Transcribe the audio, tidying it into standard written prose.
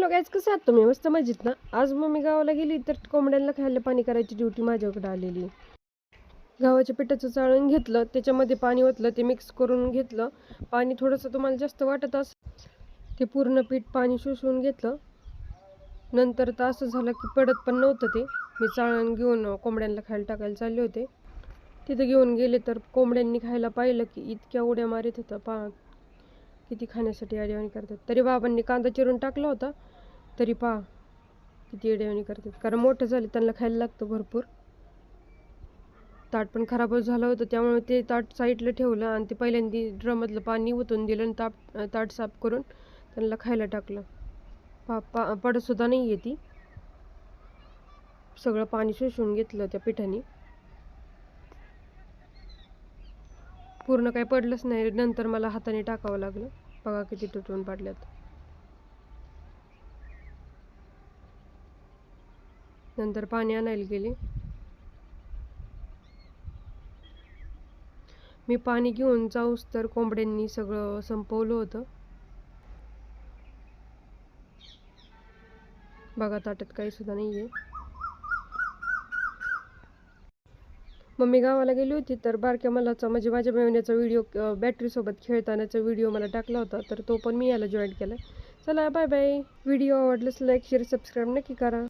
Hello guys, कसं आहात तुम्ही? मस्त मजेत ना? आज मम्मी गावाला गेली तर कोंबड्यांना खायला पाणी करायची ड्युटी माझ्याकडे आलेली. गव्हाच्या पिठाचं चाळून घेतलं, त्याच्यामध्ये पाणी ओतलं, ते मिक्स करून घेतलं. पाणी थोडंसं तुम्हाला जास्त वाटत असं ते पूर्ण पीठ पाणी शोषून घेतलं. नंतर तर असं झालं की पडत पण नव्हतं ते. मी चाळण घेऊन कोंबड्यांना खायला टाकायला चालले होते. तिथं घेऊन गेले तर कोंबड्यांनी खायला पाहिलं की इतक्या उड्या मारित होता. किती खाण्यासाठी अडवणी करतात. तरी बाबांनी कांदा चिरून टाकला होता, तरी किती अडवणी करतात. कारण मोठं झाले त्यांना खायला लागतं भरपूर. ताट पण खराब झालं होतं, त्यामुळे ते ताट साईडला ठेवलं आणि ते पहिल्यांदा ड्रममधलं पाणी ओतून दिलं आणि ताट साफ करून त्यांना खायला टाकलं. पडतसुद्धा नाही आहे ती. सगळं पाणी शोषून घेतलं त्या पिठाने. पूर्ण काही पडलंच नाही. नंतर मला हाताने टाकावं लागलं. बघा किती तुटून पडल्यात. नंतर पाणी आणायला गेले. मी पाणी घेऊन जाऊस तर कोंबड्यांनी सगळं संपवलं होतं. बघा ताटात काही सुद्धा नाही आहे. मम्मी गावाला गेली होती तर बारक्या मलाचा म्हणजे माझ्या मेवण्याचा व्हिडिओ बॅटरीसोबत खेळतानाचा व्हिडिओ मला टाकला होता, तर तो पण मी याला जॉईन केला. चला बाय बाय. व्हिडिओ आवडल्यास लाईक शेअर सबस्क्राईब नक्की करा.